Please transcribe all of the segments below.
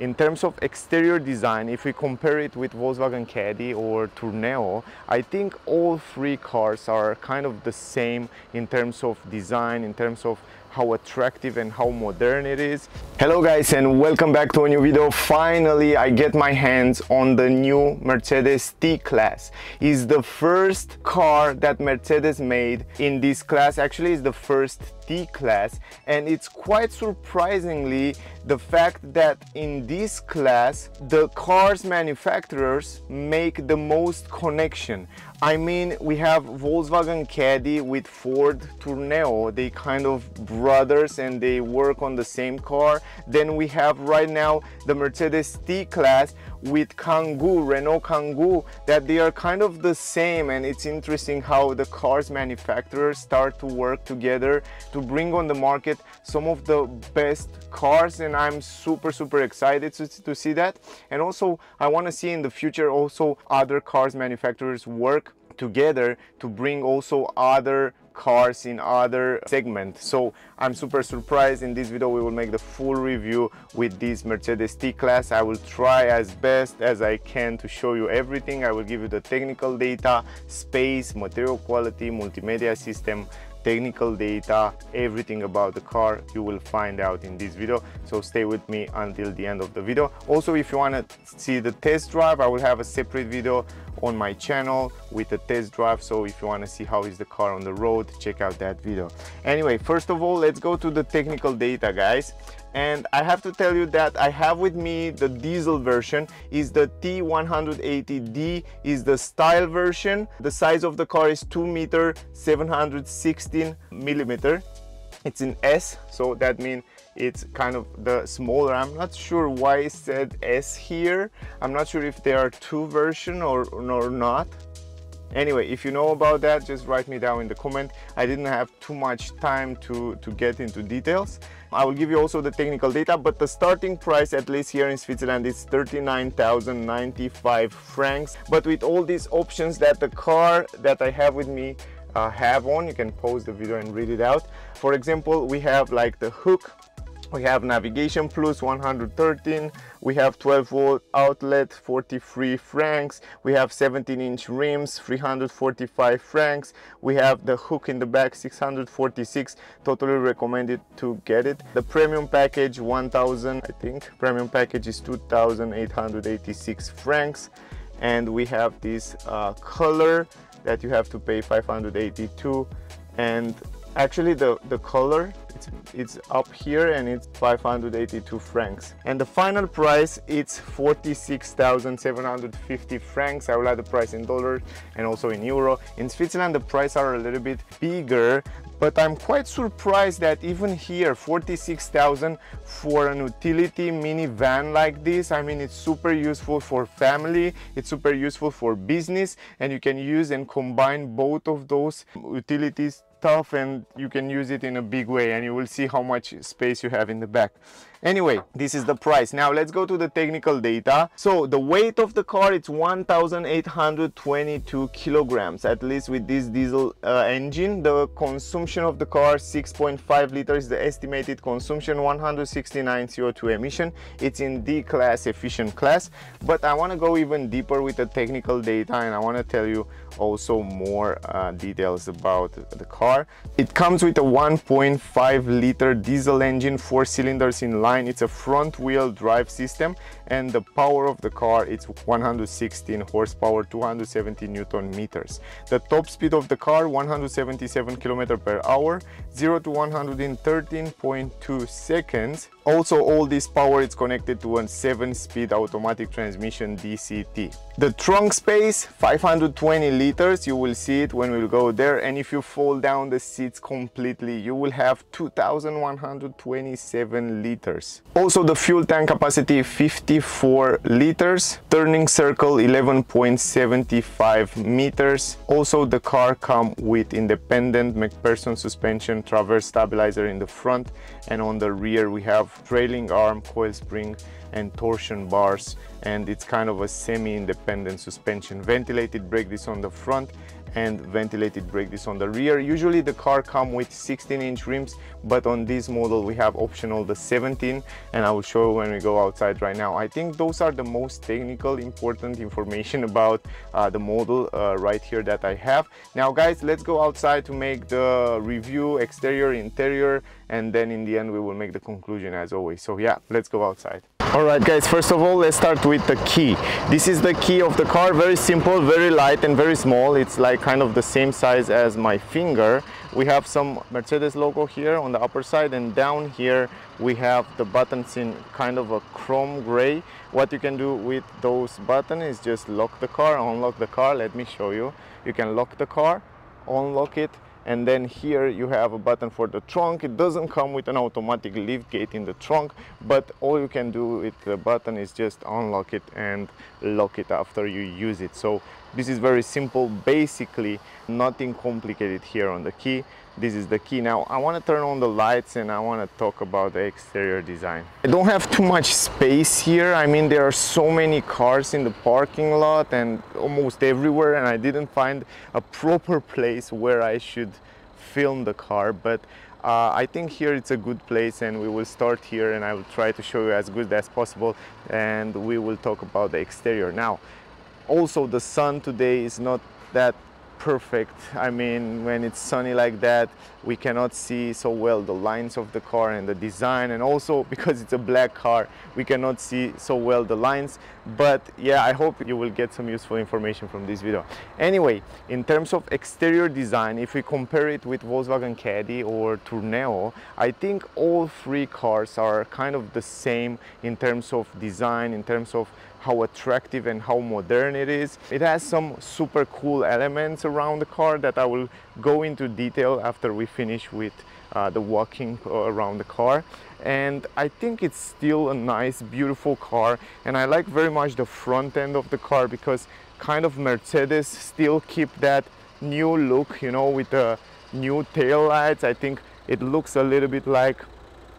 In terms of exterior design, if we compare it with Volkswagen Caddy or Tourneo, I think all three cars are kind of the same in terms of design, in terms of how attractive and how modern it is. Hello guys, and welcome back to a new video. Finally, I get my hands on the new Mercedes T-Class. It's the first car that Mercedes made in this class. Actually, it's the first T-Class, and it's quite surprisingly the fact that in this class the cars manufacturers make the most connection. I mean, we have Volkswagen Caddy with Ford Tourneo. They kind of brothers and they work on the same car. Then we have right now the Mercedes T-Class with Kangoo, Renault Kangoo, that they are kind of the same. And it's interesting how the cars manufacturers start to work together to bring on the market some of the best cars, and I'm super excited to see that. And also I want to see in the future also other cars manufacturers work together to bring also other cars in other segments. So I'm super surprised. In this video we will make the full review with this Mercedes T-Class. I will try as best as I can to show you everything. I will give you the technical data, space, material quality, multimedia system, technical data, everything about the car you will find out in this video, so stay with me until the end of the video. Also, if you want to see the test drive, I will have a separate video on my channel with the test drive, so if you want to see how is the car on the road, check out that video. Anyway, first of all, let's go to the technical data, guys. And I have to tell you that I have with me the diesel version. Is the T180D, is the style version. The size of the car is 2 meter 716 millimeter. It's in S, so that means it's kind of the smaller. I'm not sure why it said S here. I'm not sure if there are two versions or not. Anyway, if you know about that, just write me down in the comment. I didn't have too much time to get into details. I will give you also the technical data, but the starting price, at least here in Switzerland, is 39,095 francs. But with all these options that the car that I have with me have on, you can pause the video and read it out. For example, we have like the hook. We have navigation plus 113, we have 12-volt outlet 43 francs, we have 17-inch rims 345 francs, we have the hook in the back 646, totally recommended to get it. The premium package 1000, I think, premium package is 2886 francs, and we have this color that you have to pay 582, and actually the color it's up here and it's 582 francs, and the final price it's 46,750 francs. I will add the price in dollars and also in euro. In Switzerland the price are a little bit bigger, but I'm quite surprised that even here 46,000 for an utility minivan like this. I mean, it's super useful for family, it's super useful for business, and you can use and combine both of those utilities stuff, and you can use it in a big way, and you will see how much space you have in the back. Anyway, this is the price. Now let's go to the technical data. So the weight of the car, it's 1,822 kilograms, at least with this diesel engine. The consumption of the car 6.5 liters, the estimated consumption 169 CO2 emission. It's in D class, efficient class, but I want to go even deeper with the technical data, and I want to tell you also more details about the car. It comes with a 1.5 liter diesel engine, 4 cylinders in line. It's a front wheel drive system, and the power of the car, it's 116 horsepower, 270 newton meters. The top speed of the car 177 km per hour, 0 to 100 in 13.2 seconds. Also, all this power is connected to a 7-speed automatic transmission DCT. The trunk space 520 liters, you will see it when we go there, and if you fold down the seats completely, you will have 2,127 liters. Also, the fuel tank capacity 54 liters, turning circle 11.75 meters. Also, the car comes with independent McPherson suspension, Transverse stabilizer in the front, and on the rear we have trailing arm, coil spring, and torsion bars, and it's kind of a semi-independent suspension. Ventilated brake disc on the front and ventilated brake disc on the rear. Usually the car come with 16-inch rims, but on this model we have optional the 17, and I will show you when we go outside right now. I think those are the most technical important information about the model right here that I have. Now guys, let's go outside to make the review, exterior, interior, and then in the end we will make the conclusion as always. So yeah, let's go outside. Alright guys, first of all let's start with the key. This is the key of the car, very simple, very light and very small. It's like kind of the same size as my finger. We have some Mercedes logo here on the upper side, and down here we have the buttons in kind of a chrome gray. What you can do with those buttons is just lock the car, unlock the car. Let me show you. You can lock the car, unlock it, and then here you have a button for the trunk. It doesn't come with an automatic lift gate in the trunk, but all you can do with the button is just unlock it and lock it after you use it. So this is very simple, basically nothing complicated here on the key. This is the key. Now I want to turn on the lights and I want to talk about the exterior design. I don't have too much space here. I mean, there are so many cars in the parking lot and almost everywhere, and I didn't find a proper place where I should film the car, but I think here it's a good place, and we will start here and I will try to show you as good as possible, and we will talk about the exterior. Now also the sun today is not that perfect. I mean, when it's sunny like that, we cannot see so well the lines of the car and the design, and also because it's a black car, we cannot see so well the lines. But yeah, I hope you will get some useful information from this video. Anyway, in terms of exterior design, if we compare it with Volkswagen Caddy or Tourneo, I think all three cars are kind of the same in terms of design, in terms of how attractive and how modern it is. It has some super cool elements around the car that I will go into detail after we finish with the walking around the car. And I think it's still a nice, beautiful car, and I like very much the front end of the car because kind of Mercedes still keep that new look, you know, with the new tail lights. I think it looks a little bit like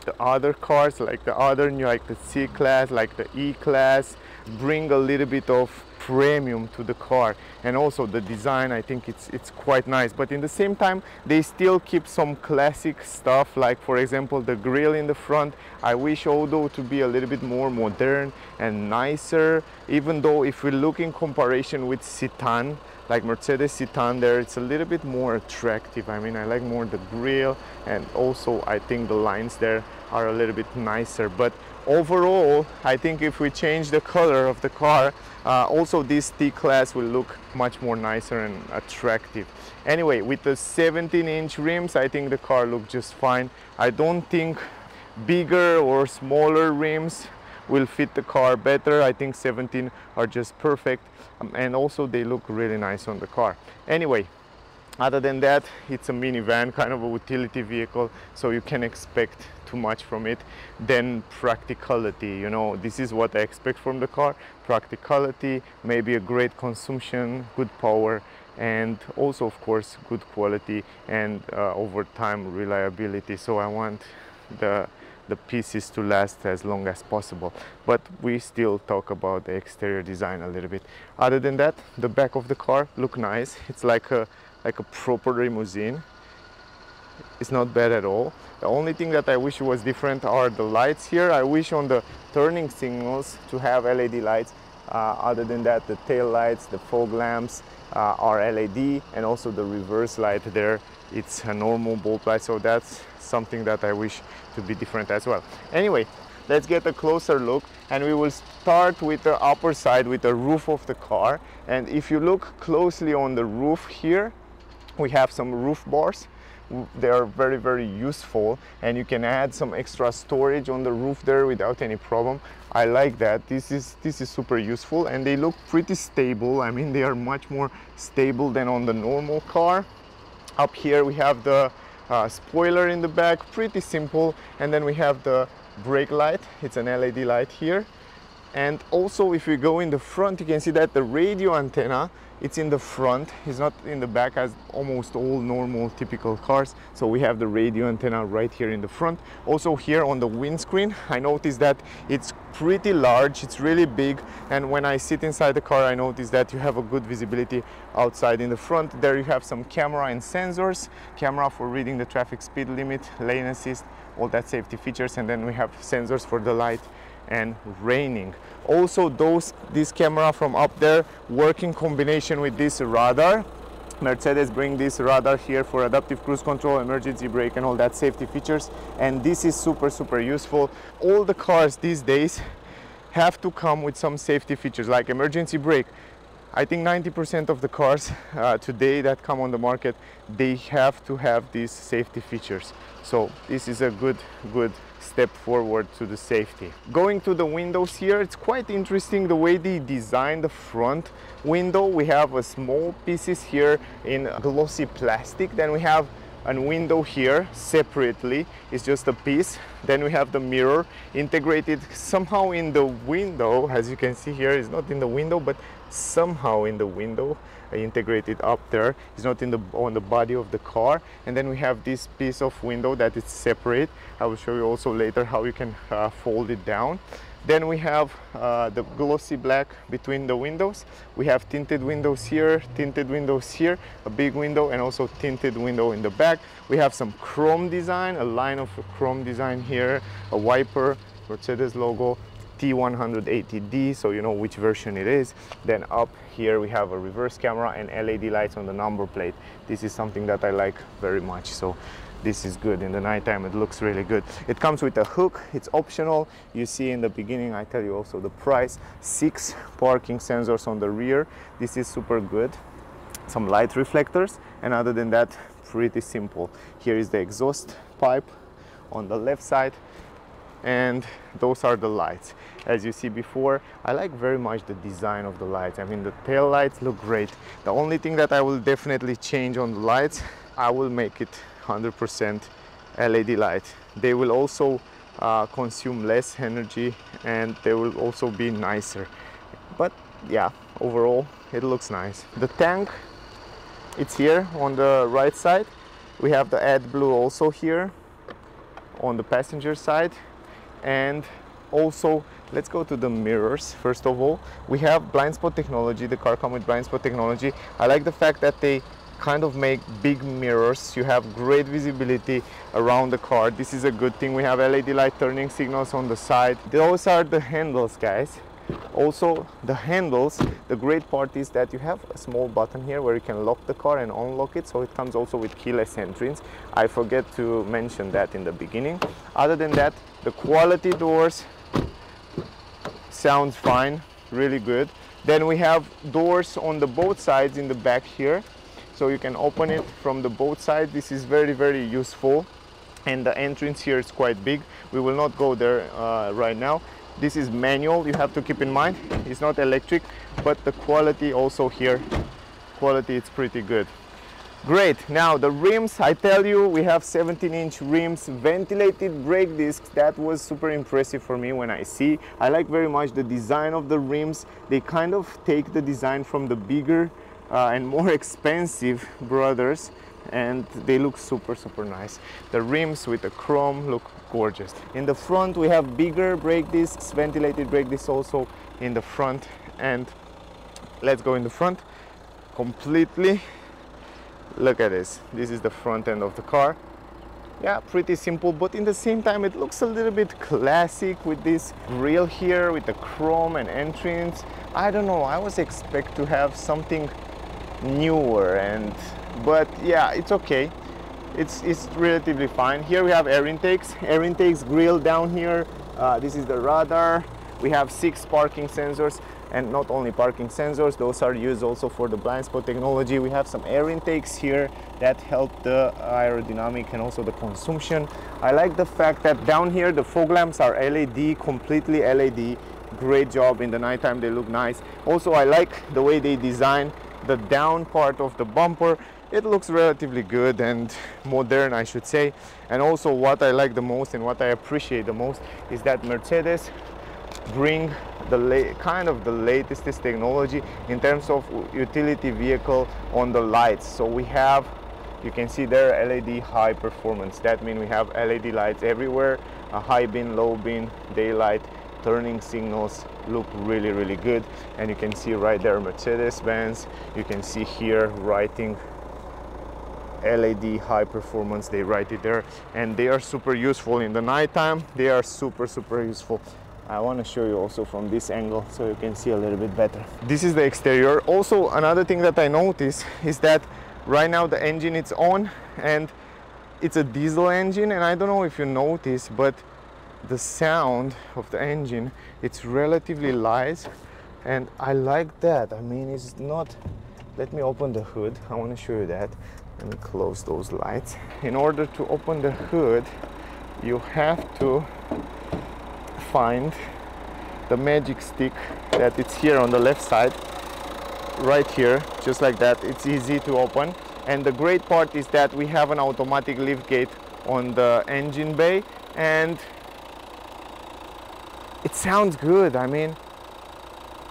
the other cars, like the other new, like the C-Class, like the E-Class, bring a little bit of premium to the car. And also the design, I think it's quite nice, but in the same time they still keep some classic stuff, like for example the grille in the front. I wish although to be a little bit more modern and nicer, even though if we look in comparison with Citan, like Mercedes Citan, there it's a little bit more attractive. I mean, I like more the grille, and also I think the lines there are a little bit nicer. But overall, I think if we change the color of the car, also this tclass will look much more nicer and attractive. Anyway, with the 17-inch rims, I think the car looks just fine. I don't think bigger or smaller rims will fit the car better. I think 17 are just perfect, and also they look really nice on the car. Anyway, other than that, it's a minivan, kind of a utility vehicle, so you can expect too much from it. Then practicality, you know, this is what I expect from the car. Practicality, maybe a great consumption, good power, and also of course good quality and over time reliability. So I want the pieces to last as long as possible, but we still talk about the exterior design a little bit. Other than that, the back of the car look nice. It's like a proper limousine. It's not bad at all. The only thing that I wish was different are the lights here. I wish on the turning signals to have LED lights. Other than that, the tail lights, the fog lamps are LED, and also the reverse light there, it's a normal bulb light, so that's something that I wish to be different as well. Anyway, let's get a closer look, and we will start with the upper side, with the roof of the car. And if you look closely on the roof here, we have some roof bars. They are very, very useful, and you can add some extra storage on the roof there without any problem. I like that. This is super useful, and they look pretty stable. I mean, they are much more stable than on the normal car. Up here we have the spoiler in the back, pretty simple, and then we have the brake light. It's an LED light here. And also if we go in the front, you can see that the radio antenna, it's in the front, it's not in the back as almost all normal typical cars. So we have the radio antenna right here in the front. Also here on the windscreen, I noticed that it's pretty large, it's really big, and when I sit inside the car I noticed that you have a good visibility outside in the front. There you have some camera and sensors, camera for reading the traffic speed limit, lane assist, all that safety features, and then we have sensors for the light and raining. Also this camera from up there work in combination with this radar. Mercedes bring this radar here for adaptive cruise control, emergency brake, and all that safety features, and this is super useful. All the cars these days have to come with some safety features like emergency brake. I think 90% of the cars today that come on the market, they have to have these safety features. So this is a good step forward to the safety. Going to the windows here, it's quite interesting the way they design the front window. We have a small pieces here in glossy plastic. Then we have a window here separately, it's just a piece. Then we have the mirror integrated somehow in the window. As you can see here, it's not in the window, but somehow in the window, integrated up there. It's not on the body of the car. And then we have this piece of window that is separate. I will show you also later how you can fold it down. Then we have the glossy black between the windows. We have tinted windows here, a big window, and also tinted window in the back. We have some chrome design, a line of chrome design here, a wiper, Mercedes logo, T180D, so you know which version it is. Then up here we have a reverse camera and LED lights on the number plate. This is something that I like very much, so this is good. In the nighttime it looks really good. It comes with a hook, it's optional. You see in the beginning, I tell you also the price, 6 parking sensors on the rear. This is super good. Some light reflectors, and other than that, pretty simple. Here is the exhaust pipe on the left side, and those are the lights. As you see before, I like very much the design of the lights. I mean, the tail lights look great. The only thing that I will definitely change on the lights, I will make it 100% LED light. They will also consume less energy, and they will also be nicer. But yeah, overall it looks nice. The tank, it's here on the right side. We have the AdBlue also here on the passenger side. And also, let's go to the mirrors. First of all, we have blind spot technology. The car comes with blind spot technology. I like the fact that they kind of make big mirrors. You have great visibility around the car. This is a good thing. We have LED light turning signals on the side. Those are the handles, guys. Also, the handles, the great part is that you have a small button here where you can lock the car and unlock it, so it comes also with keyless entrance. I forget to mention that in the beginning. Other than that, the quality doors sounds fine, really good. Then we have doors on the both sides in the back here, so you can open it from the both sides. This is very useful, and the entrance here is quite big. We will not go there right now. This is manual, you have to keep in mind. It's not electric, but the quality also here, it's pretty good. Great. Now the rims, I tell you, we have 17-inch rims, ventilated brake discs. That was super impressive for me when I see. I like very much the design of the rims. They kind of take the design from the bigger and more expensive brothers, and they look super nice. The rims with the chrome look gorgeous. In the front we have bigger brake discs, ventilated brake discs also in the front. And let's go in the front completely. Look at this. This is the front end of the car. Yeah, pretty simple, but in the same time it looks a little bit classic with this grille here with the chrome and entrance. I don't know, I was expect to have something newer, but yeah, it's okay. It's relatively fine. Here we have air intakes grille down here. This is the radar. We have 6 parking sensors, and not only parking sensors, those are used also for the blind spot technology. We have some air intakes here that help the aerodynamic and also the consumption. I like the fact that down here the fog lamps are LED, completely LED. Great job. In the nighttime they look nice. Also, I like the way they design the down part of the bumper. It looks relatively good and modern, I should say. And also what I like the most and what I appreciate the most is that Mercedes bring the kind of the latest technology in terms of utility vehicle on the lights. So we have, you can see there, LED high performance. That means we have LED lights everywhere, a high beam, low beam, daylight, turning signals look really good. And you can see right there Mercedes Benz. You can see here writing LED high performance, they write it there, and they are super useful in the nighttime. They are super useful. I want to show you also from this angle so you can see a little bit better. This is the exterior. Also, another thing that I noticed is that right now the engine is on, and it's a diesel engine, and I don't know if you notice, but the sound of the engine, it's relatively light, and I like that. I mean, it's not, let me open the hood. I want to show you that. Let me close those lights. In order to open the hood, you have to find the magic stick that it's here on the left side, right here, just like that. It's easy to open, and the great part is that we have an automatic lift gate on the engine bay, and it sounds good. I mean,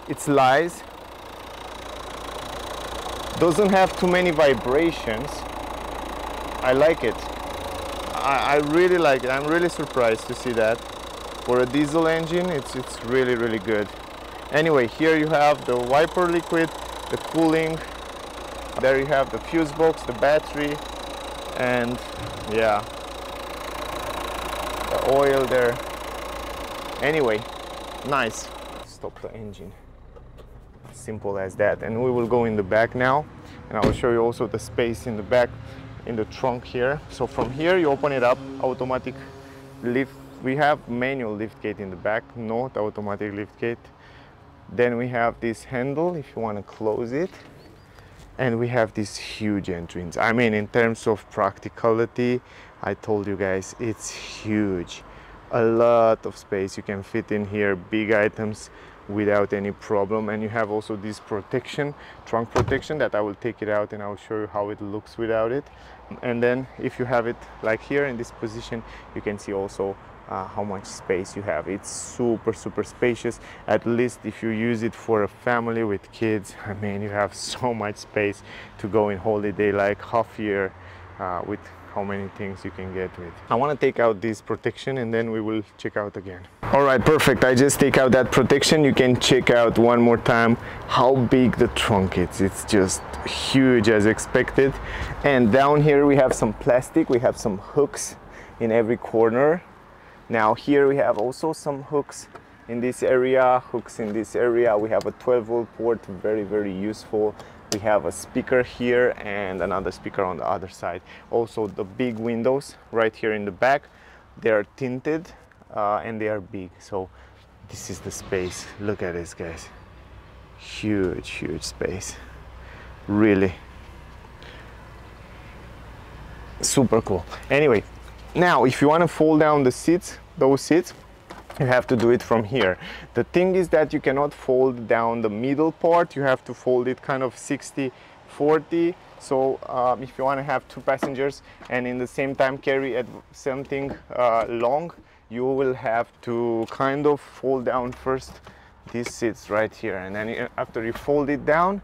it's light, doesn't have too many vibrations. I like it. I really like it. I'm really surprised to see that. For a diesel engine, it's really good. Anyway, here you have the wiper liquid, the cooling. There you have the fuse box, the battery, and yeah, the oil there. Anyway, nice. Stop the engine. Simple as that. And we will go in the back now, and I will show you also the space in the back, in the trunk here. So from here you open it up, automatic lift. We have manual lift gate in the back, not automatic lift gate. Then we have this handle if you want to close it, and we have this huge entrance. I mean, in terms of practicality, I told you guys, it's huge. A lot of space you can fit in here, big items without any problem. And you have also this protection, trunk protection, that I will take it out and I will show you how it looks without it. And then if you have it like here in this position, you can see also how much space you have. It's super spacious. At least if you use it for a family with kids, I mean, you have so much space to go in holiday, like half year, with how many things you can get with. I want to take out this protection and then we will check out again. All right, perfect. I just take out that protection. You can check out one more time how big the trunk is. It's just huge as expected. And down here we have some plastic. We have some hooks in every corner. Now here we have also some hooks in this area, hooks in this area. We have a 12-volt port, very useful. We have a speaker here and another speaker on the other side. Also the big windows right here in the back, they are tinted and they are big. So this is the space. Look at this, guys. Huge space. Really super cool. Anyway, now if you want to fold down the seats, those seats, you have to do it from here. The thing is that you cannot fold down the middle part. You have to fold it kind of 60-40. So if you want to have two passengers and in the same time carry at something long, you will have to kind of fold down first these seats right here, and then after you fold it down,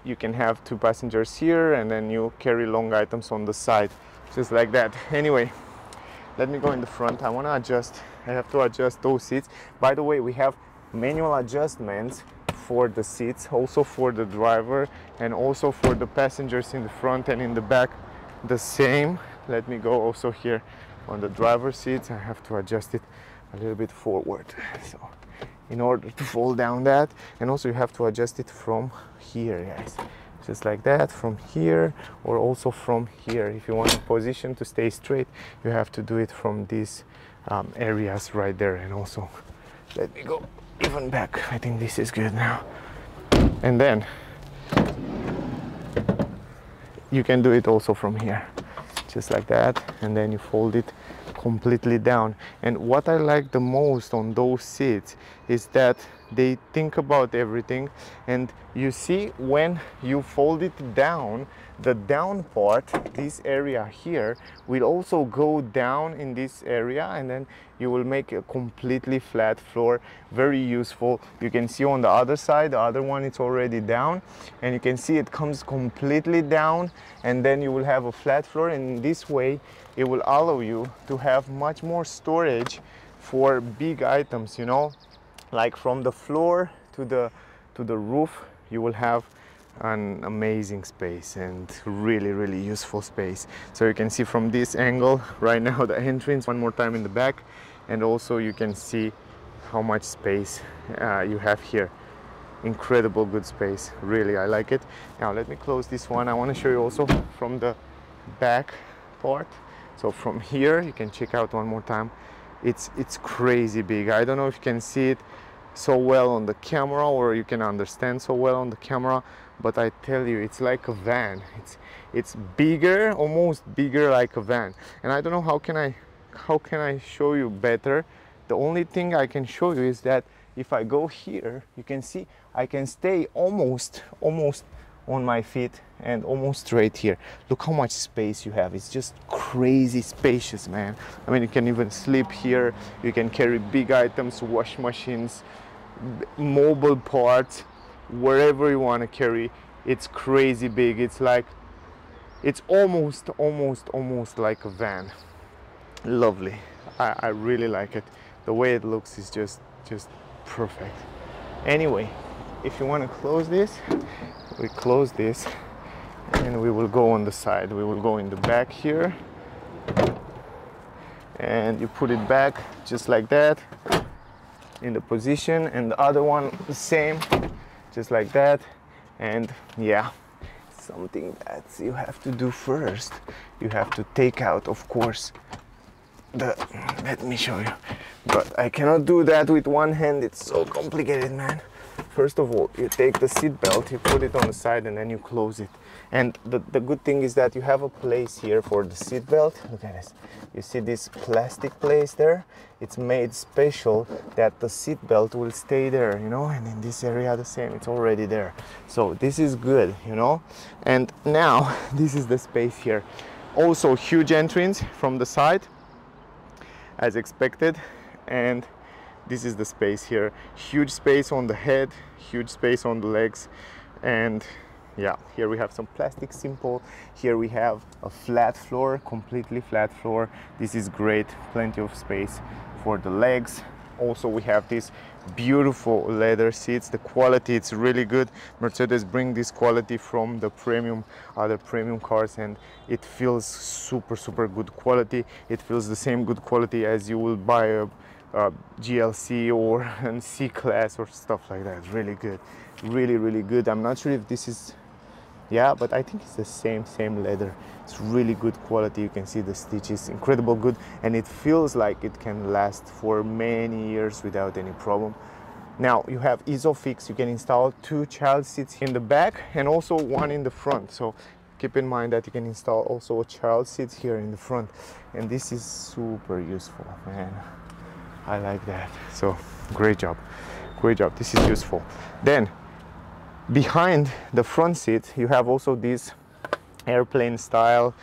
you can have two passengers here, and then you carry long items on the side, just like that. Anyway, let me go in the front. I want to adjust. I have to adjust those seats. By the way, we have manual adjustments for the seats, also for the driver and also for the passengers in the front and in the back, the same. Let me go also here on the driver's seats. I have to adjust it a little bit forward, so in order to fold down that. And also you have to adjust it from here, guys, just like that, from here, or also from here. If you want the position to stay straight, you have to do it from these areas right there. And also, let me go even back. I think this is good now. And then you can do it also from here, just like that, and then you fold it completely down. And what I like the most on those seats is that they think about everything. And you see, when you fold it down, the down part, this area here, will also go down in this area, and then you will make a completely flat floor. Very useful. You can see on the other side, the other one, it's already down, and you can see it comes completely down, and then you will have a flat floor. And in this way it will allow you to have much more storage for big items, you know, like from the floor to the roof. You will have an amazing space and really useful space. So you can see from this angle right now the entrance one more time in the back, and also you can see how much space you have here. Incredible good space, really, I like it. Now let me close this one. I want to show you also from the back part. So from here you can check out one more time. It's crazy big. I don't know if you can see it so well on the camera, or you can understand so well on the camera, but I tell you, it's like a van. It's bigger, almost bigger like a van. And I don't know how can I show you better. The only thing I can show you is that if I go here, you can see I can stay almost on my feet and almost straight here. Look how much space you have. It's just crazy spacious, man. I mean, you can even sleep here. You can carry big items, wash machines, mobile parts, wherever you want to carry. It's crazy big. It's like, it's almost like a van. Lovely. I really like it. The way it looks is just perfect. Anyway, if you want to close this, we close this, and we will go on the side. We will go in the back here, and you put it back just like that in the position, and the other one the same, just like that. And yeah, something that you have to do first, you have to take out, of course, let me show you, but I cannot do that with one hand. It's so complicated, man. First of all, you take the seat belt, you put it on the side, and then you close it. And the good thing is that you have a place here for the seat belt. Look at this. You see this plastic place there? It's made special that the seat belt will stay there, you know, and in this area the same, it's already there. So this is good, you know. And now this is the space here. Also huge entrance from the side, as expected. And this is the space here. Huge space on the head, huge space on the legs. And yeah, here we have some plastic simple. Here we have a flat floor, completely flat floor. This is great, plenty of space for the legs. Also we have these beautiful leather seats. The quality, it's really good. Mercedes bring this quality from the other premium cars, and it feels super good quality. It feels the same good quality as you will buy a GLC or a C-Class or stuff like that. Really good, really good. I'm not sure if this is, yeah, but I think it's the same leather. It's really good quality. You can see the stitches, incredible good, and it feels like it can last for many years without any problem. Now you have ISOFIX. You can install 2 child seats in the back and also one in the front. So keep in mind that you can install also a child seat here in the front, and this is super useful, man. I like that. So great job. This is useful. Then behind the front seat you have also this airplane style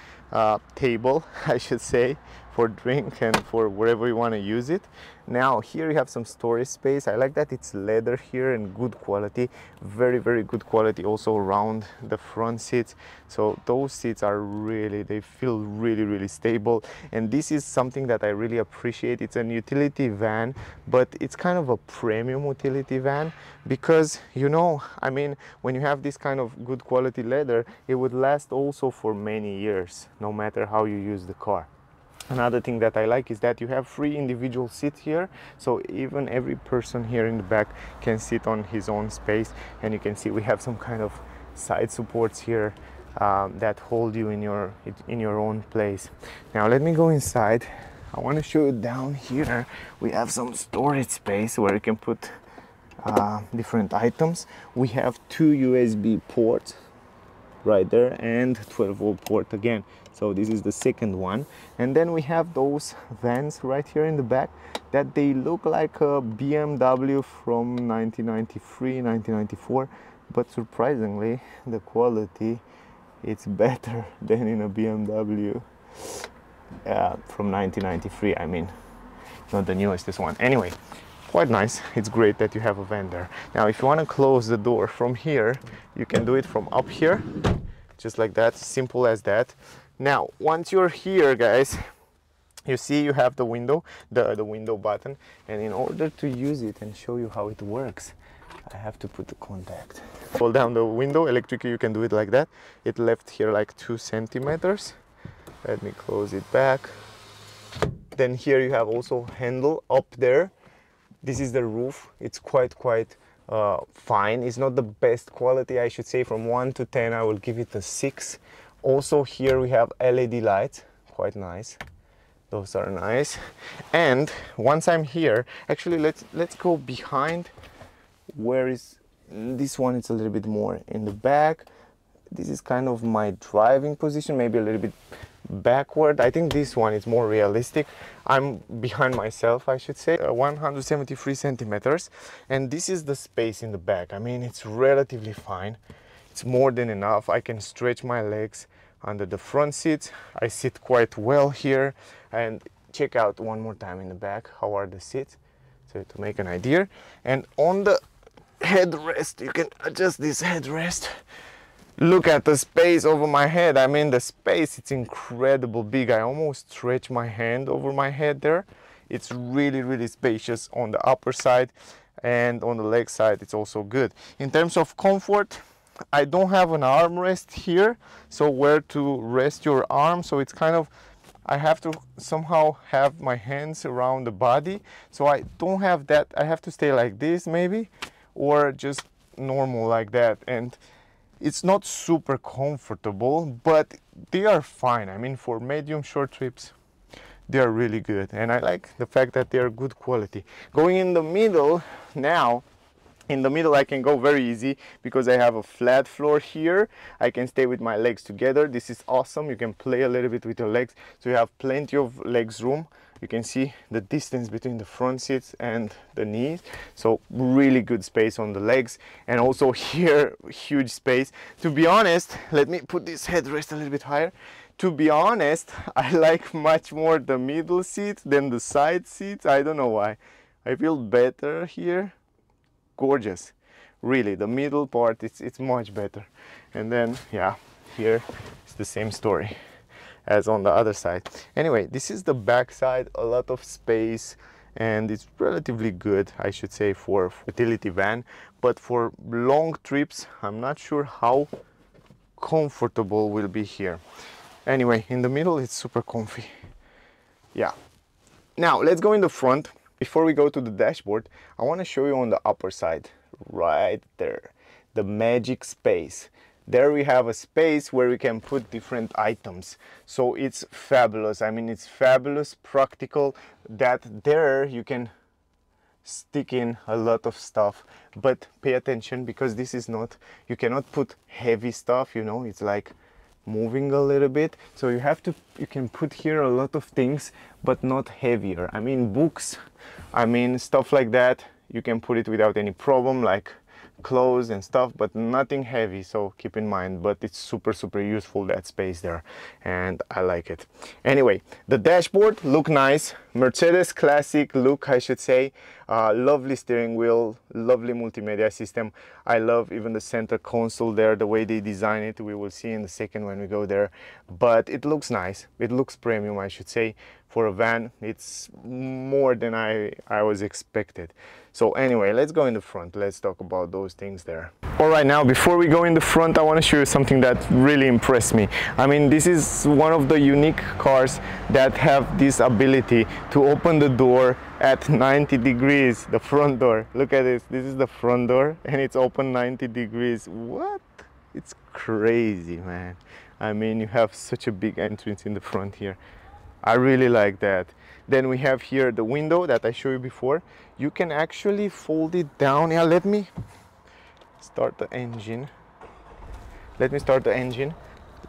table, I should say, for drink and for wherever you want to use it. Now here you have some storage space. I like that it's leather here and good quality, very good quality also around the front seats. So those seats are really, they feel really stable, and this is something that I really appreciate. It's an utility van, but it's kind of a premium utility van, because, you know, I mean, when you have this kind of good quality leather, it would last also for many years, no matter how you use the car. Another thing that I like is that you have 3 individual seats here, so even every person here in the back can sit on his own space. And you can see we have some kind of side supports here that hold you in your own place. Now let me go inside. I want to show you down here. We have some storage space where you can put different items. We have 2 USB ports right there, and 12-volt port again. So this is the second one. And then we have those vans right here in the back that they look like a BMW from 1993, 1994, but surprisingly the quality, it's better than in a BMW from 1993. I mean, not the newest one. Anyway, quite nice. It's great that you have a van there. Now if you want to close the door from here, you can do it from up here, just like that, simple as that. Now once you're here, guys, you see you have the window, the window button, and in order to use it and show you how it works, I have to put the contact. Pull down the window electrically, you can do it like that. It left here like 2 centimeters. Let me close it back. Then here you have also handle up there. This is the roof. It's quite fine. It's not the best quality, I should say. From 1 to 10 I will give it a 6. Also here we have LED lights, quite nice. Those are nice. And once I'm here, actually let's go behind. Where is this one? It's a little bit more in the back. This is kind of my driving position, maybe a little bit backward. I think this one is more realistic. I'm behind myself, I should say. 173 centimeters, and this is the space in the back. I mean, it's relatively fine. It's more than enough. I can stretch my legs under the front seats. I sit quite well here. And check out one more time in the back, how are the seats, so to make an idea. And on the headrest, you can adjust this headrest. Look at the space over my head. I mean, the space, it's incredible big. I almost stretch my hand over my head there. It's really spacious on the upper side, and on the leg side it's also good. In terms of comfort, I don't have an armrest here, so where to rest your arm, so it's kind of, I have to somehow have my hands around the body, so I don't have that. I have to stay like this maybe, or just normal like that. And it's not super comfortable, but they are fine. I mean, for medium short trips, they are really good. And I like the fact that they are good quality. Going in the middle now, in the middle I can go very easy because I have a flat floor here. I can stay with my legs together. This is awesome. You can play a little bit with your legs, so you have plenty of legs room. You can see the distance between the front seats and the knees, so really good space on the legs. And also here, huge space. To be honest, let me put this headrest a little bit higher. To be honest, I like much more the middle seat than the side seats. I don't know why. I feel better here. Gorgeous, really. The middle part, it's much better. And then yeah, here it's the same story as on the other side. Anyway, this is the back side, a lot of space, and it's relatively good, I should say, for utility van. But for long trips, I'm not sure how comfortable will be here. Anyway, in the middle it's super comfy. Yeah. Now let's go in the front. Before we go to the dashboard, I want to show you on the upper side, right there, the magic space. There we have a space where we can put different items. So it's fabulous. I mean, it's fabulous, practical, that there you can stick in a lot of stuff. But pay attention, because this is not, you cannot put heavy stuff, you know, it's like moving a little bit. So you have to, you can put here a lot of things, but not heavier. I mean, books, I mean, stuff like that, you can put it without any problem, like clothes and stuff, but nothing heavy, so keep in mind. But it's super useful, that space there, and I like it. Anyway, the dashboard look nice, Mercedes classic look, I should say. Lovely steering wheel, lovely multimedia system. I love even the center console there, the way they design it. We will see in a second when we go there, but it looks nice. It looks premium, I should say. For a van, it's more than I was expected. So anyway, let's go in the front. Let's talk about those things there. All right, now before we go in the front, I want to show you something that really impressed me. I mean, this is one of the unique cars that have this ability to open the door at 90 degrees, the front door. Look at this. This is the front door and it's open 90 degrees. What? It's crazy, man. I mean, you have such a big entrance in the front here. I really like that. Then we have here the window that I showed you before. You can actually fold it down. Yeah, let me start the engine. Let me start the engine.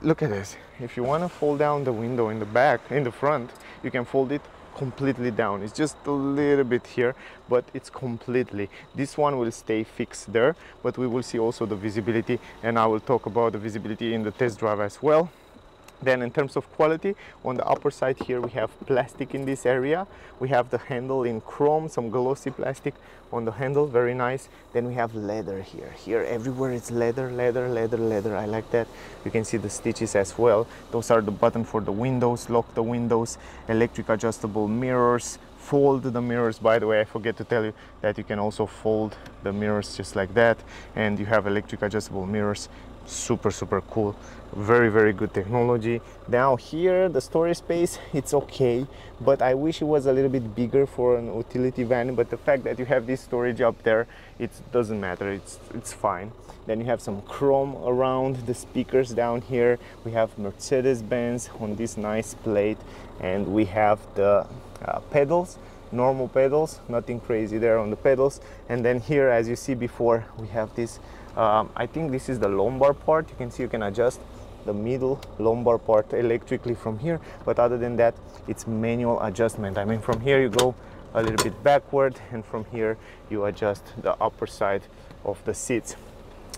Look at this. If you want to fold down the window in the back, in the front, you can fold it completely down. It's just a little bit here, but it's completely. This one will stay fixed there, but we will see also the visibility, and I will talk about the visibility in the test drive as well. Then in terms of quality, on the upper side here we have plastic in this area. We have the handle in chrome, some glossy plastic on the handle, very nice. Then we have leather here. Here everywhere it's leather, leather, leather, leather. I like that. You can see the stitches as well. Those are the button for the windows, lock the windows, electric adjustable mirrors, fold the mirrors. By the way, I forget to tell you that you can also fold the mirrors just like that, and you have electric adjustable mirrors. Super cool, very good technology. Now here the storage space, it's okay, but I wish it was a little bit bigger for an utility van, but the fact that you have this storage up there, it doesn't matter, it's fine. Then you have some chrome around the speakers down here. We have Mercedes Benz on this nice plate, and we have the pedals, normal pedals, nothing crazy there on the pedals. And then here, as you see before, we have this I think this is the lumbar part. You can see you can adjust the middle lumbar part electrically from here, but other than that it's manual adjustment. I mean, from here you go a little bit backward, and from here you adjust the upper side of the seats.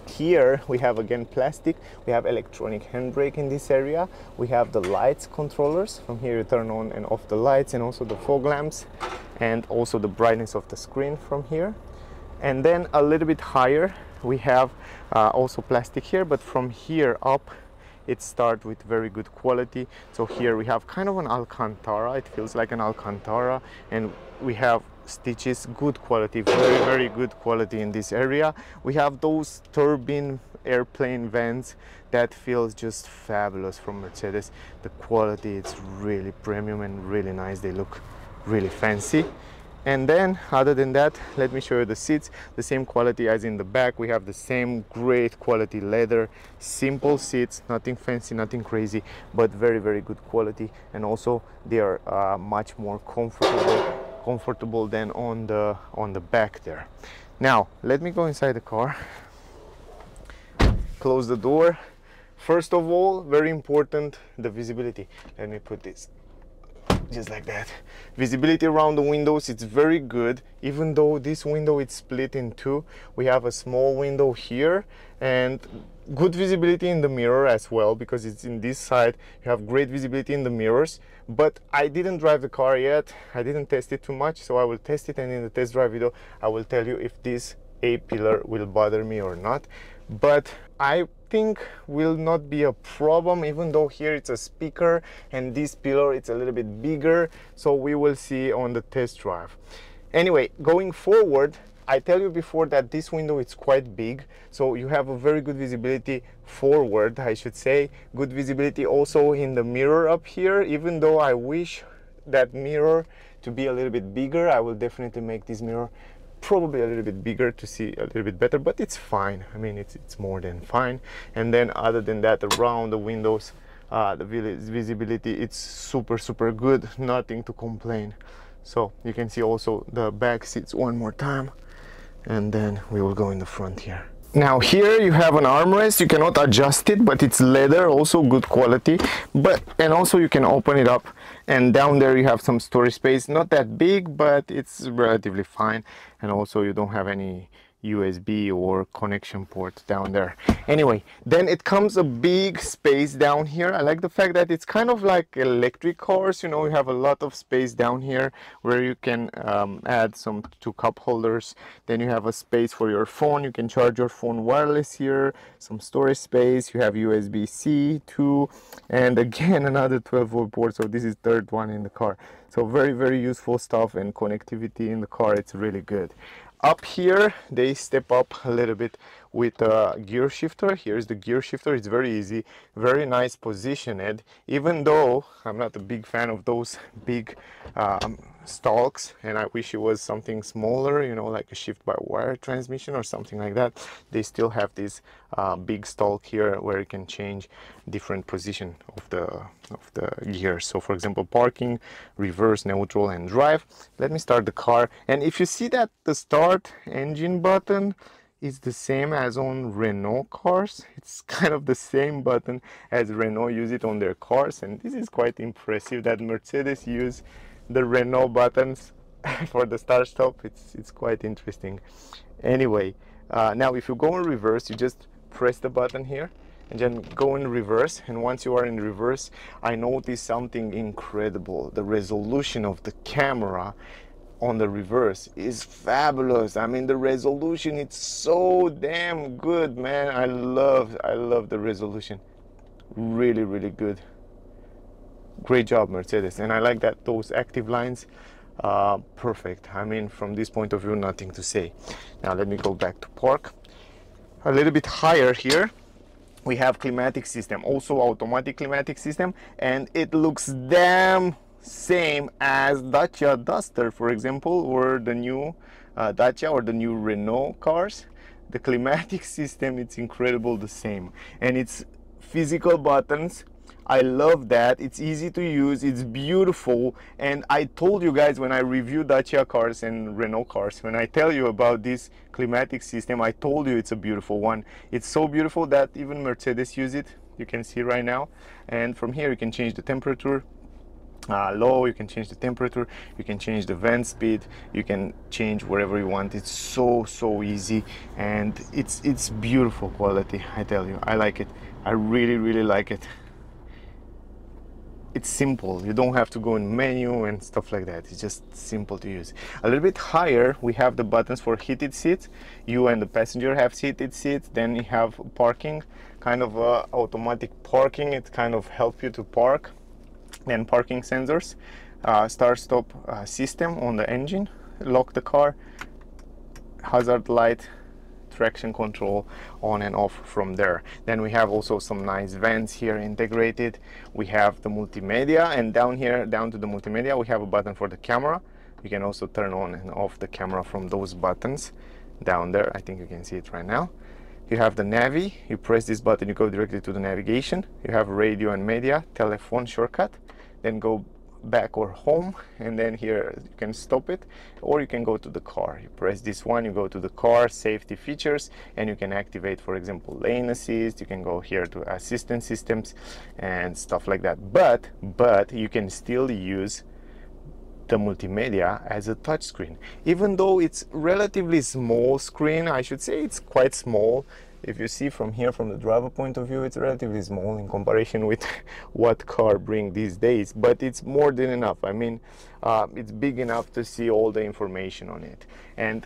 Here we have again plastic. We have electronic handbrake in this area. We have the lights controllers. From here you turn on and off the lights, and also the fog lamps, and also the brightness of the screen from here. And then a little bit higher we have also plastic here, but from here up it starts with very good quality. So here we have kind of an Alcantara, it feels like an Alcantara, and we have stitches, good quality, very good quality in this area. We have those turbine airplane vents that feels just fabulous from Mercedes. The quality, it's really premium and really nice. They look really fancy. And then other than that, let me show you the seats. The same quality as in the back. We have the same great quality leather, simple seats, nothing fancy, nothing crazy, but very good quality. And also they are much more comfortable than on the back there. Now let me go inside the car, close the door. First of all, very important, the visibility. Let me put this just like that. Visibility around the windows, it's very good. Even though this window is split in two, we have a small window here, and good visibility in the mirror as well, because it's in this side. You have great visibility in the mirrors. But I didn't drive the car yet, I didn't test it too much, so I will test it, and in the test drive video I will tell you if this A-pillar will bother me or not. But I think will not be a problem, even though here it's a speaker and this pillar it's a little bit bigger, so we will see on the test drive. Anyway, going forward, I tell you before that this window is quite big, so you have a very good visibility forward, I should say. Good visibility also in the mirror up here. Even though I wish that mirror to be a little bit bigger, I will definitely make this mirror probably a little bit bigger to see a little bit better, but it's fine. I mean, it's more than fine. And then other than that, around the windows, the visibility, it's super good, nothing to complain. So you can see also the back seats one more time, and then we will go in the front here. Now here you have an armrest. You cannot adjust it, but it's leather, also good quality. And also you can open it up, and down there you have some storage space, not that big, but it's relatively fine. And also you don't have any USB or connection port down there. Anyway, then it comes a big space down here. I like the fact that it's kind of like electric cars, you know, you have a lot of space down here where you can add some 2 cup holders. Then you have a space for your phone. You can charge your phone wireless here, some storage space. You have USB-C too, and again another 12-volt port. So this is third one in the car. So very useful stuff, and connectivity in the car, it's really good. Up here they step up a little bit with a gear shifter. Here's the gear shifter. It's very easy, very nice positioned, even though I'm not a big fan of those big stalks, and I wish it was something smaller, you know, like a shift by wire transmission or something like that. They still have this big stalk here where you can change different position of the gears. So for example, parking, reverse, neutral, and drive. Let me start the car, and if you see that the start engine button, is the same as on Renault cars. It's kind of the same button as Renault use it on their cars, and this is quite impressive that Mercedes use the Renault buttons for the start stop. It's quite interesting. Anyway, now if you go in reverse, you just press the button here and then go in reverse, and once you are in reverse, I noticed something incredible. The resolution of the camera on the reverse is fabulous. I mean, the resolution, it's so damn good, man. I love the resolution. Really, really good. Great job, Mercedes. And I like that those active lines, perfect. I mean, from this point of view, nothing to say. Now let me go back to park. A little bit higher here, we have climatic system, also automatic climatic system, and it looks damn same as Dacia Duster, for example, or the new Dacia or the new Renault cars. The climatic system, it's incredible, the same, and it's physical buttons. I love that. It's easy to use, it's beautiful, and I told you guys when I review Dacia cars and Renault cars, when I tell you about this climatic system, I told you it's a beautiful one. It's so beautiful that even Mercedes use it. You can see right now, and from here you can change the temperature. Low, you can change the temperature, you can change the vent speed, you can change wherever you want. It's so easy, and it's beautiful quality. I tell you, I like it. I really like it. It's simple. You don't have to go in menu and stuff like that. It's just simple to use. A little bit higher, we have the buttons for heated seats. You and the passenger have heated seats. Then you have parking, kind of automatic parking. It kind of help you to park. Then parking sensors, start stop system on the engine, lock the car, hazard light, traction control on and off from there. Then we have also some nice vents here integrated. We have the multimedia, and down here, down to the multimedia, we have a button for the camera. You can also turn on and off the camera from those buttons down there. I think you can see it right now. You have the Navi. You press this button, you go directly to the navigation. You have radio and media, telephone shortcut, then go back or home, and then here you can stop it, or you can go to the car. You press this one, you go to the car, safety features, and you can activate, for example, lane assist. You can go here to assistance systems and stuff like that. But you can still use the multimedia as a touch screen, even though it's relatively small screen. I should say it's quite small. If you see from here, from the driver point of view, it's relatively small in comparison with what car bring these days, but it's more than enough. I mean, it's big enough to see all the information on it. And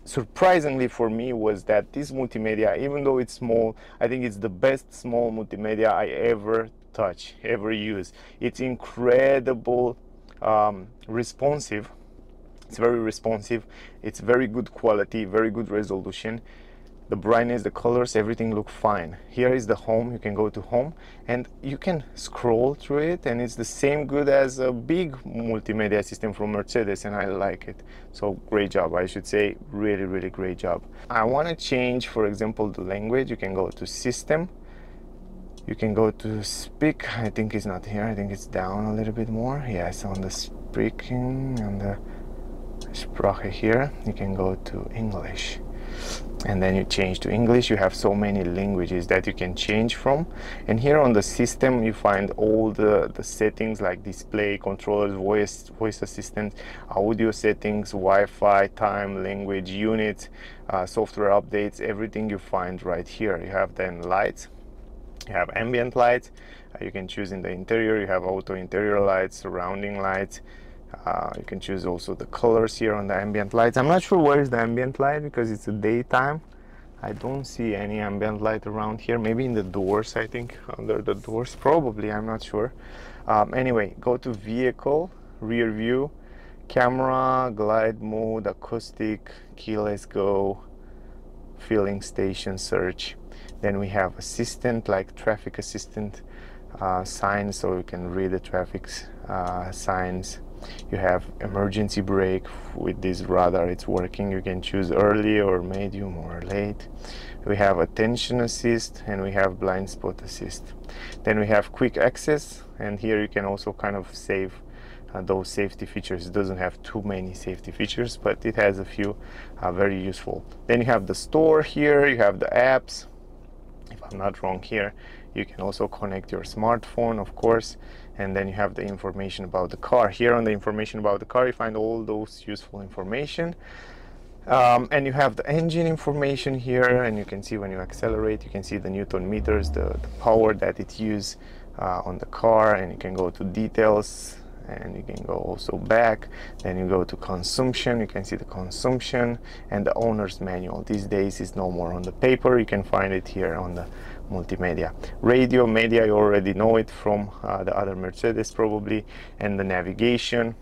surprisingly for me was that this multimedia, even though it's small, I think it's the best small multimedia I ever touch, ever use. It's incredible responsive. It's very responsive. It's very good quality, very good resolution. The brightness, the colors, everything look fine. Here is the home. You can go to home and you can scroll through it, and it's the same good as a big multimedia system from Mercedes, and I like it. So great job, I should say. Really great job. I want to change, for example, the language. You can go to system, you can go to speak. I think it's not here, I think it's down a little bit more. Yes, on the speaking and the Sprache here, you can go to English, and then you change to English. You have so many languages that you can change from, and here on the system you find all the settings like display, controllers, voice assistant, audio settings, Wi-Fi, time, language, unit, software updates, everything you find right here. You have then lights, you have ambient lights, you can choose in the interior. You have auto interior lights, surrounding lights. You can choose also the colors here on the ambient lights. I'm not sure where is the ambient light because it's a daytime. I don't see any ambient light around here. Maybe in the doors, I think, under the doors, probably, I'm not sure. Anyway, go to vehicle, rear view, camera, glide mode, acoustic, keyless go, filling station search. Then we have assistant, like traffic assistant, signs, so you can read the traffic signs. You have emergency brake. With this radar, it's working. You can choose early or medium or late. We have attention assist, and we have blind spot assist. Then we have quick access, and here you can also kind of save those safety features. It doesn't have too many safety features, but it has a few very useful. Then you have the store here, you have the apps. If I'm not wrong here, you can also connect your smartphone, of course, and then you have the information about the car. Here on the information about the car, you find all those useful information. And you have the engine information here, and you can see when you accelerate, you can see the Newton meters, the power that it uses on the car, and you can go to details, and you can go also back. Then you go to consumption, you can see the consumption and the owner's manual. These days is no more on the paper, you can find it here on the multimedia. Radio media, you already know it from the other Mercedes probably. And the navigation,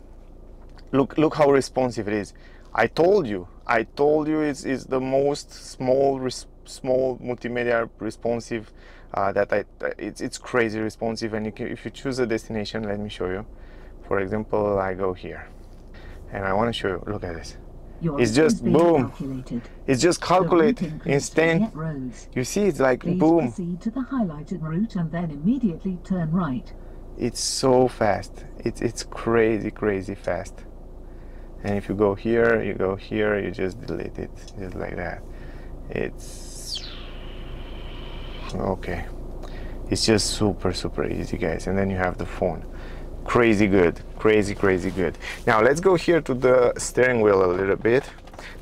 look how responsive it is. I told you it's the most small multimedia responsive it's crazy responsive. And if you choose a destination, let me show you. For example, I go here and I want to show you, look at this. It's just boom. Calculated. It's just calculated instant. You see, it's like Please boom. Proceed to the highlighted route and then immediately turn right. It's so fast. It's crazy fast. And if you go here, you just delete it, just like that. It's okay. It's just super easy, guys. And then you have the phone. Crazy good, crazy good. Now let's go here to the steering wheel a little bit.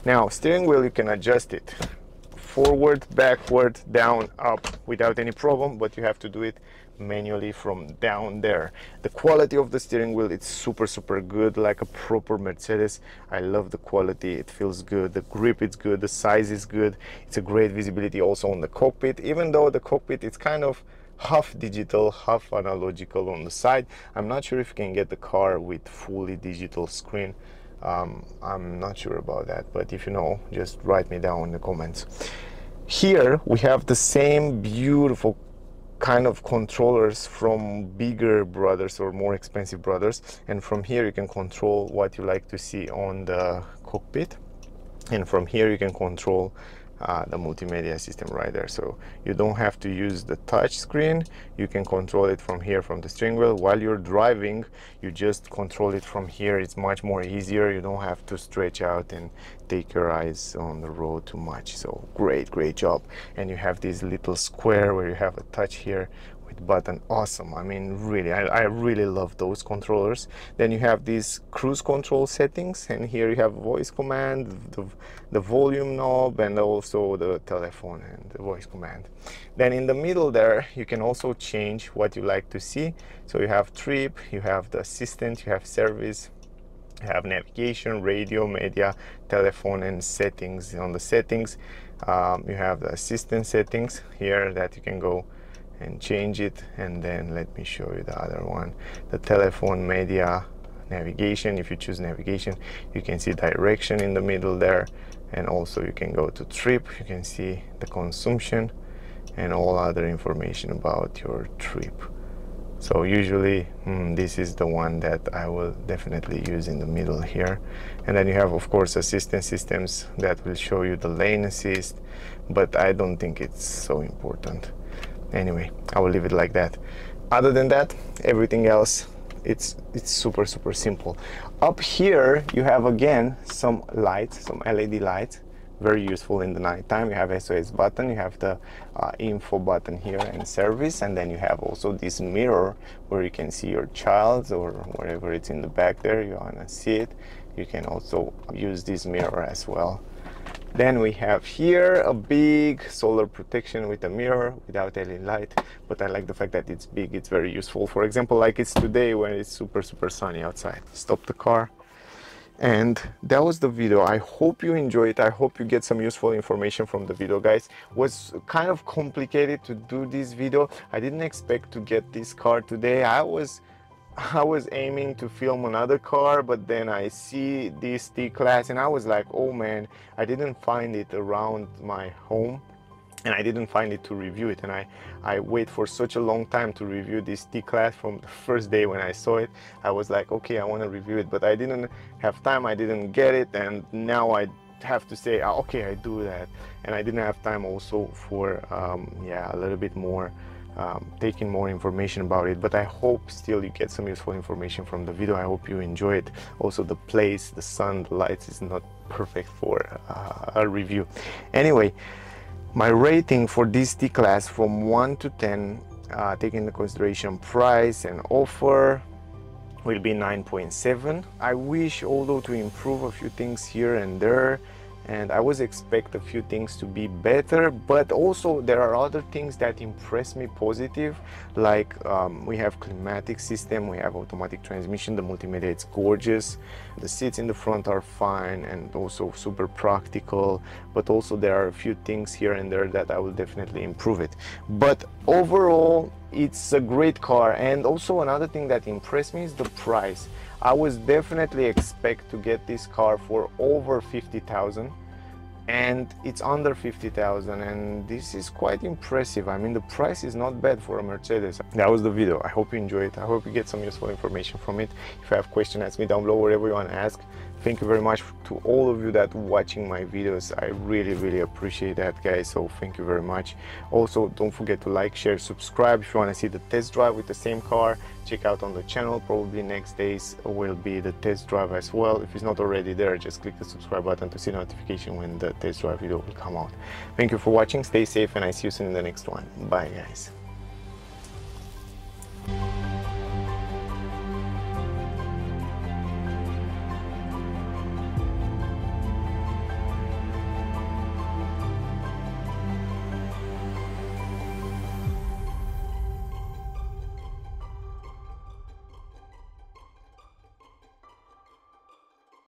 Now steering wheel, you can adjust it forward, backward, down, up without any problem, but you have to do it manually from down there. The quality of the steering wheel, it's super good, like a proper Mercedes. I love the quality, it feels good, the grip is good, the size is good. It's a great visibility also on the cockpit, even though the cockpit is kind of half digital, half analogical on the side. I'm not sure if you can get the car with fully digital screen. I'm not sure about that, but if you know, just write me down in the comments. Here we have the same beautiful kind of controllers from bigger brothers or more expensive brothers, and from here you can control what you like to see on the cockpit, and from here you can control the multimedia system right there. So you don't have to use the touch screen, you can control it from here, from the steering wheel. While you're driving, you just control it from here. It's much more easier, you don't have to stretch out and take your eyes on the road too much. So great job. And you have this little square where you have a touch here with button. Awesome. I mean, really, I really love those controllers. Then you have these cruise control settings, and here you have voice command, the volume knob, and also the telephone and the voice command. Then in the middle there, you can also change what you like to see. So you have trip, you have the assistant, you have service, you have navigation, radio, media, telephone, and settings. On the settings, you have the assistant settings here that you can go and change it. And then let me show you the other one, the telephone, media, navigation. If you choose navigation, you can see direction in the middle there, and also you can go to trip, you can see the consumption and all other information about your trip. So usually this is the one that I will definitely use in the middle here. And then you have, of course, assistance systems that will show you the lane assist, but I don't think it's so important. Anyway, I will leave it like that. Other than that, everything else, it's super simple. Up here you have again some lights, some LED lights, very useful in the nighttime. You have SOS button, you have the info button here and service, and then you have also this mirror where you can see your child or wherever it's in the back there you want to see it. You can also use this mirror as well. Then we have here a big solar protection with a mirror without LED light, but I like the fact that it's big, it's very useful. For example, like it's today when it's super sunny outside. Stop the car. And that was the video. I hope you enjoy it. I hope you get some useful information from the video, guys. It was kind of complicated to do this video. I didn't expect to get this car today. I was aiming to film another car, but then I see this tclass and I was like, oh man, I didn't find it around my home, and I didn't find it to review it. And I wait for such a long time to review this tclass. From the first day when I saw it, I was like, okay, I want to review it, but I didn't have time, I didn't get it, and now I have to say, okay, I do that. And I didn't have time also for yeah, a little bit more taking more information about it, but I hope still you get some useful information from the video. I hope you enjoy it. Also, the place, the sun, the lights is not perfect for a review. Anyway, my rating for this tclass from 1 to 10, taking into consideration price and offer, will be 9.7. I wish, although, to improve a few things here and there, and I was expect a few things to be better, but also there are other things that impress me positive, like we have climatic system, we have automatic transmission, the multimedia, it's gorgeous, the seats in the front are fine and also super practical, but also there are a few things here and there that I will definitely improve it. But overall, it's a great car. And also another thing that impressed me is the price. I was definitely expect to get this car for over 50,000, and it's under 50,000, and this is quite impressive. I mean, the price is not bad for a Mercedes. That was the video. I hope you enjoy it. I hope you get some useful information from it. If you have questions, ask me down below, whatever you want to ask. Thank you very much to all of you that watching my videos. I really appreciate that, guys, so thank you very much. Also, don't forget to like, share, subscribe. If you want to see the test drive with the same car, check out on the channel. Probably next days will be the test drive as well. If it's not already there, just click the subscribe button to see notification when the test drive video will come out. Thank you for watching, stay safe, and I see you soon in the next one. Bye, guys.